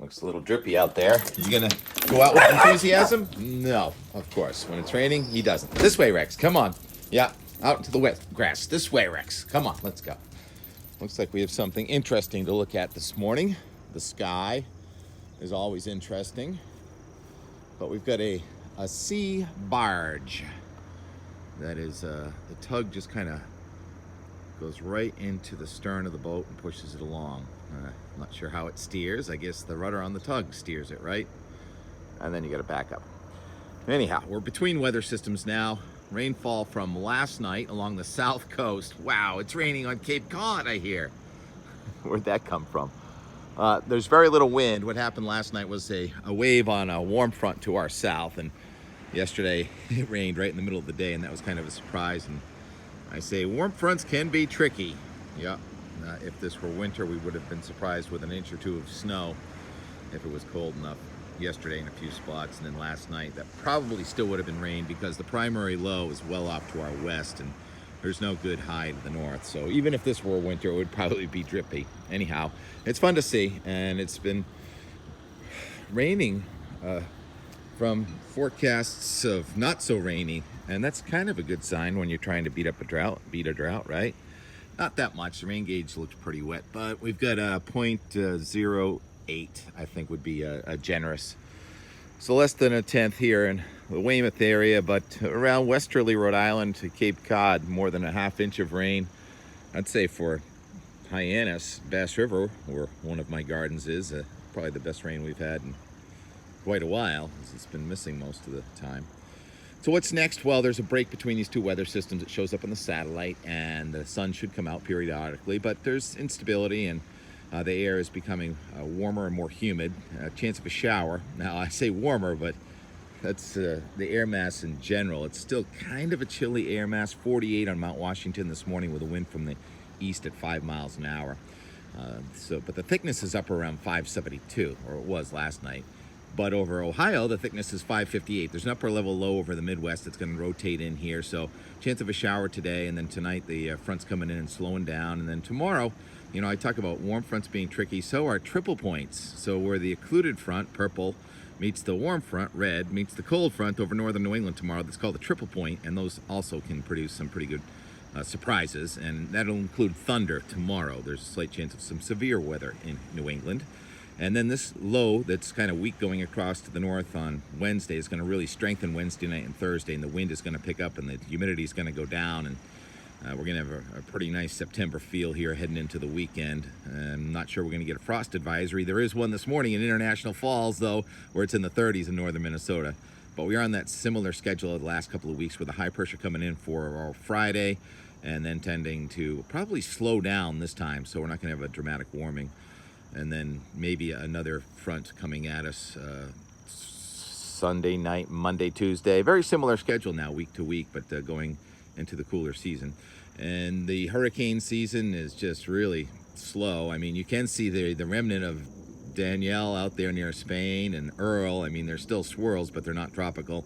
Looks a little drippy out there. You gonna go out with enthusiasm? No, of course. When it's raining, he doesn't. This way, Rex. Come on. Yeah, out into the wet grass. This way, Rex. Come on, let's go. Looks like we have something interesting to look at this morning. The sky is always interesting. But we've got a sea barge. That is, the tug just kind of goes right into the stern of the boat and pushes it along. I'm not sure how it steers. I guess the rudder on the tug steers it, right? And then you got to back up. Anyhow, we're between weather systems now. Rainfall from last night along the south coast. Wow, it's raining on Cape Cod, I hear. Where'd that come from? There's very little wind. What happened last night was a wave on a warm front to our south, and yesterday it rained right in the middle of the day, and that was kind of a surprise. And I say warm fronts can be tricky. Yeah. If this were winter, we would have been surprised with an inch or two of snow if it was cold enough yesterday in a few spots. And then last night, that probably still would have been rain because the primary low is well off to our west and there's no good high to the north. So even if this were winter, it would probably be drippy. Anyhow, it's fun to see, and it's been raining from forecasts of not so rainy, and that's kind of a good sign when you're trying to beat a drought, right? Not that much. The rain gauge looks pretty wet, but we've got a 0.08, I think would be a generous. So less than a tenth here in the Weymouth area, but around westerly Rhode Island to Cape Cod, more than a half inch of rain. I'd say for Hyannis, Bass River, where one of my gardens is, probably the best rain we've had in quite a while, as it's been missing most of the time. So what's next? Well, there's a break between these two weather systems. It shows up on the satellite, and the sun should come out periodically, but there's instability, and the air is becoming warmer and more humid. Chance of a shower. Now, I say warmer, but that's the air mass in general. It's still kind of a chilly air mass, 48 on Mount Washington this morning with a wind from the east at 5 miles an hour. But the thickness is up around 572, or it was last night. But over Ohio, the thickness is 558. There's an upper level low over the Midwest that's going to rotate in here. So chance of a shower today, and then tonight the front's coming in and slowing down. And then tomorrow, you know, I talk about warm fronts being tricky. So are triple points. So where the occluded front, purple, meets the warm front, red, meets the cold front over northern New England tomorrow. That's called the triple point, and those also can produce some pretty good surprises. And that'll include thunder tomorrow. There's a slight chance of some severe weather in New England. And then this low that's kind of weak going across to the north on Wednesday is going to really strengthen Wednesday night and Thursday, and the wind is going to pick up and the humidity is going to go down, and we're going to have a pretty nice September feel here heading into the weekend. I'm not sure we're going to get a frost advisory. There is one this morning in International Falls, though, where it's in the 30s in northern Minnesota. But we are on that similar schedule of the last couple of weeks with the high pressure coming in for our Friday and then tending to probably slow down this time, so we're not going to have a dramatic warming. And then maybe another front coming at us Sunday night, Monday, Tuesday. Very similar schedule now, week to week, but going into the cooler season. And the hurricane season is just really slow. I mean, you can see the remnant of Danielle out there near Spain, and Earl. I mean, they're still swirls, but they're not tropical.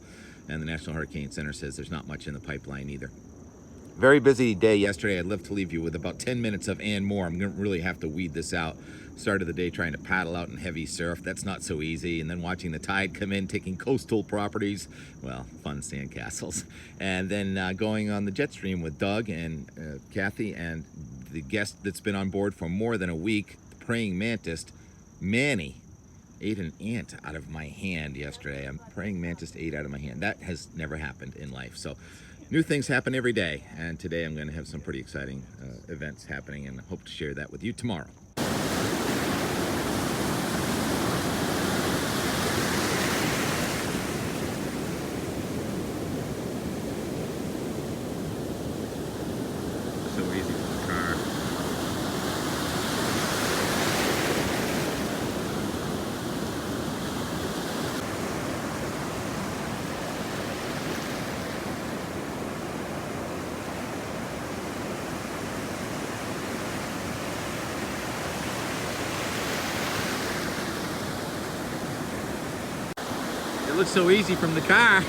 And the National Hurricane Center says there's not much in the pipeline either. Very busy day yesterday. I'd love to leave you with about 10 minutes of and more. I'm going to really have to weed this out. Started the day trying to paddle out in heavy surf. That's not so easy. And then watching the tide come in, taking coastal properties. Well, fun sandcastles. And then going on the jet stream with Doug and Kathy and the guest that's been on board for more than a week, the praying mantis, Manny, ate an ant out of my hand yesterday. A praying mantis ate out of my hand. That has never happened in life. So new things happen every day. And today I'm going to have some pretty exciting events happening, and hope to share that with you tomorrow. So easy with the car. It looks so easy from the car.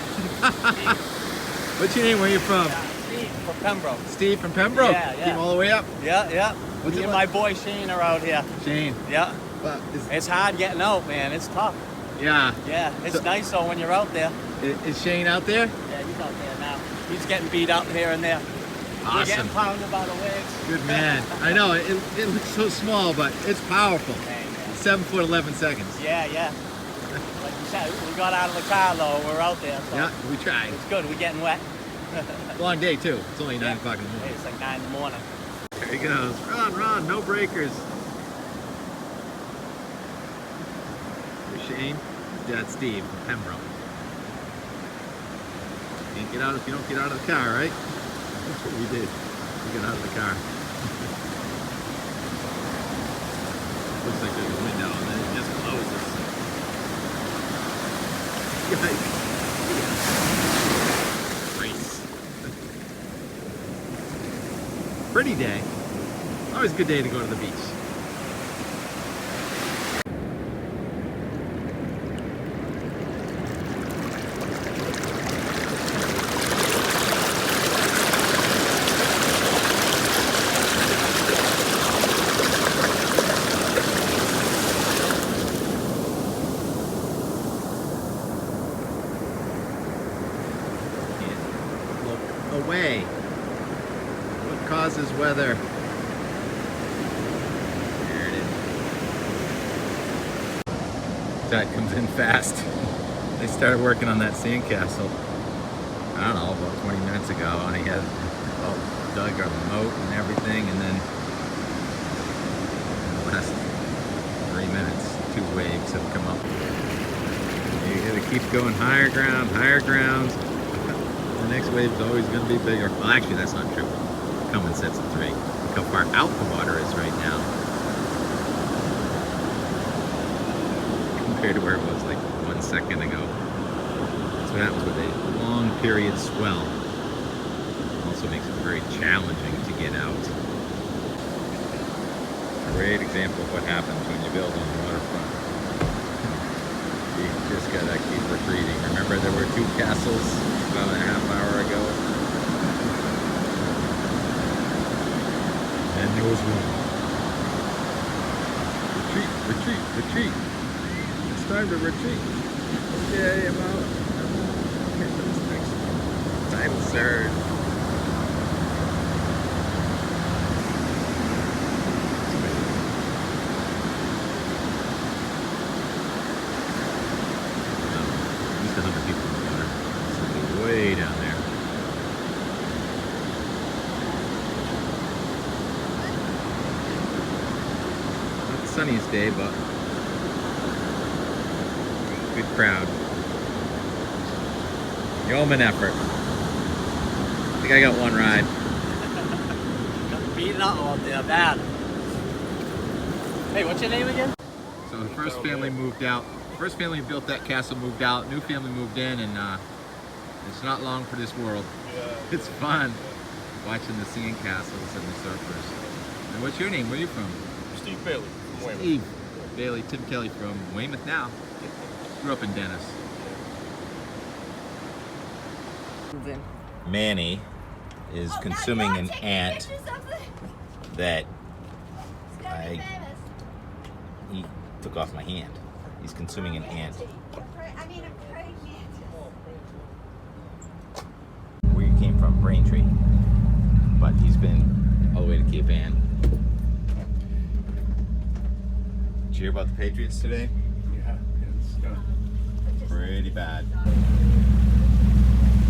What's your name? Where are you from? Steve from Pembroke. Steve from Pembroke? Yeah. Came all the way up? Yeah. What's Me it and like? my boy Shane are out here. Shane. Yeah. But It's hard getting out, man. It's tough. yeah. Yeah, it's So- nice though when you're out there. Is Shane out there? Yeah, he's out there now. He's getting beat up here and there. We're Awesome. getting pounded by the waves. Good man. I know, it looks so small, but it's powerful. Hey, man. 7 foot 11 seconds. Yeah, yeah. Like you said, we got out of the car though. We're out there. So Yeah, we tried. it's good. We're getting wet. Long day too. It's only 9 Yeah. o'clock in the Hey, morning. it's like 9 in the morning. There he goes. Run, no breakers. Here's Shane. Dad Steve from Pembroke. Can't get out if you don't get out of the car, right? That's what we did. We got out of the car. Looks like there's a window and then it just closes. Yikes. Race. Pretty day. Always a good day to go to the beach. Away. What causes weather? There it is. Tide comes in fast. They started working on that sandcastle, I don't know, about 20 minutes ago, and he had all dug our moat and everything, and then in the last 3 minutes, 2 waves have come up. You gotta keep going higher ground, higher ground. The next wave is always going to be bigger. Well, actually, that's not true. Coming sets at 3. Look how far out the water is right now compared to where it was like 1 second ago. That's what happens with a long period swell. Also makes it very challenging to get out. Great example of what happens when you build on the waterfront. You just gotta keep retreating. Remember, there were 2 castles about a half hour ago, and there was 1. Retreat, retreat, retreat. It's time to retreat. Okay, I'm out. Here comes the next one. Tidal surge. At least 100 people in the water. Way down there. Not the sunniest day, but good crowd. Yeoman effort. I think I got 1 ride. Got beaten up out there, bad. Hey, what's your name again? So the first family moved out. First family who built that castle moved out. New family moved in, and it's not long for this world. It's fun watching the sand castles and the surfers. And what's your name? Where are you from? Steve Bailey from Weymouth. Steve Bailey, Tim Kelly from Weymouth now. Grew up in Dennis. Manny is consuming an ant that he took off my hand. He's consuming an ant. Where you came from, Braintree, but he's been all the way to Cape Ann. Did you hear about the Patriots today? Yeah, it's Pretty bad.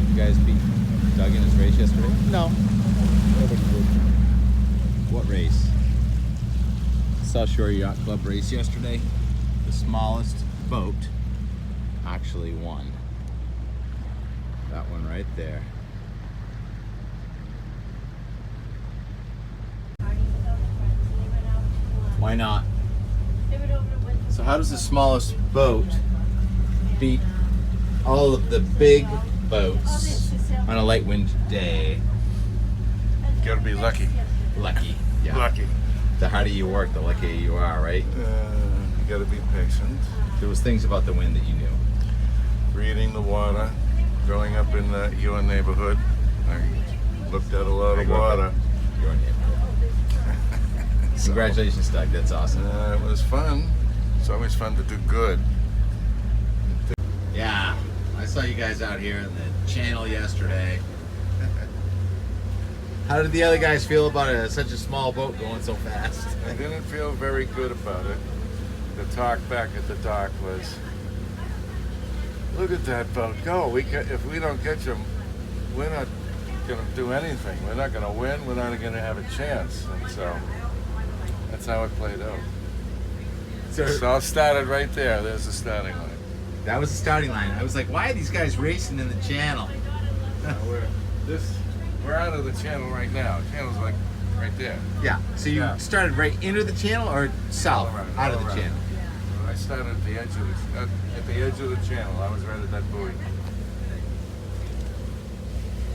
You guys beat Doug in his race yesterday? no. What race? South Shore Yacht Club race yesterday. The smallest boat actually won. That one right there. Why not? So how does the smallest boat beat all of the big boats on a light wind day? Gotta be lucky. Lucky. Yeah. Lucky. The harder you work, the luckier you are, right? You gotta be patient. There was things about the wind that you knew. Reading the water. Growing up in your neighborhood, I looked at a lot of water. Your neighborhood. So, Congratulations, Doug. That's awesome. it was fun. It's always fun to do good. Yeah, I saw you guys out here in the channel yesterday. How did the other guys feel about such a small boat going so fast? I didn't feel very good about it. The talk back at the dock was, look at that boat go. If we don't get you, we're not going to do anything. We're not going to win. We're not going to have a chance. And so that's how it played out. So it all started right there. There's the starting line. That was the starting line. I was like, why are these guys racing in the channel? We're out of the channel right now. The channel's like right there. Yeah. So you started right into the channel or south out of the All channel? I started at the edge of the channel. I was right at that buoy.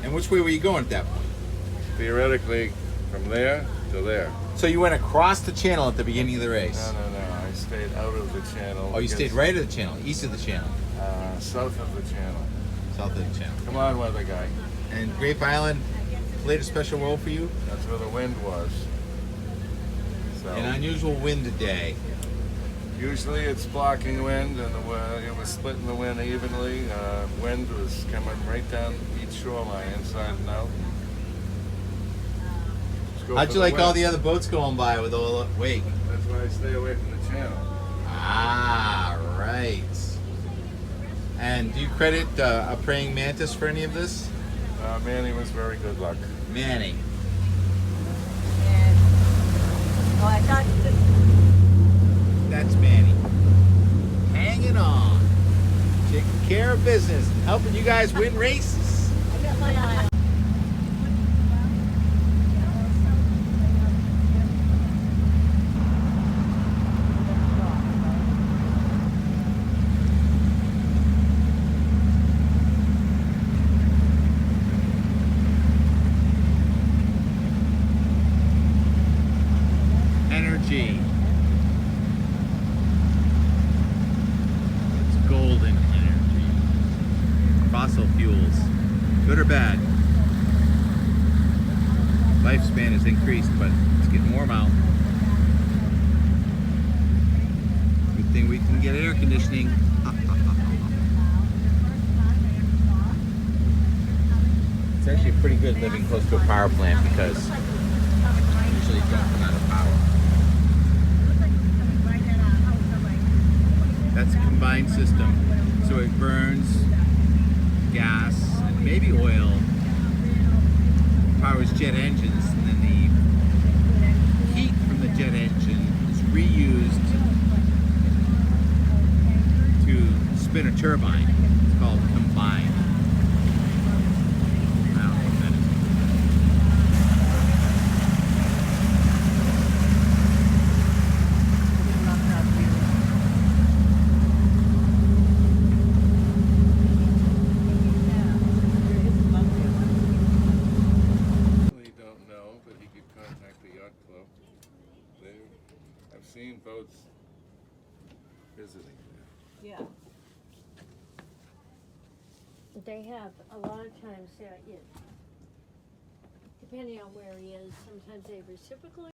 And which way were you going at that point? Theoretically, from there to there. So you went across the channel at the beginning of the race? No. I stayed out of the channel. Oh, you stayed right at the channel, east of the channel? South of the channel. South of the channel. Come on, weather guy. And Grape Island played a special role for you? That's where the wind was. So An unusual wind today. usually it's blocking wind, and it was splitting the wind evenly. Wind was coming right down each shoreline, inside and out. How'd you like all the other boats going by with all the wake? That's why I stay away from the channel. Ah, right. And do you credit a praying mantis for any of this? Manny was very good luck. Manny. Oh, I thought That's Manny. Hanging on. Taking care of business. Helping you guys win races. I got my eye on. Energy. It's golden energy. Fossil fuels. Good or bad? Lifespan has increased, but it's getting warm out. Good thing we can get air conditioning. It's actually pretty good living close to a power plant because usually you don't run out of power. That's a combined system, so it burns gas and maybe oil, powers jet engines, and then the heat from the jet engine is reused to spin a turbine. It's called combined. I don't know what that is. Really don't know, but he could contact the yacht club. I've seen boats visiting there. Yeah. They have a lot of times, depending on where he is, sometimes they reciprocally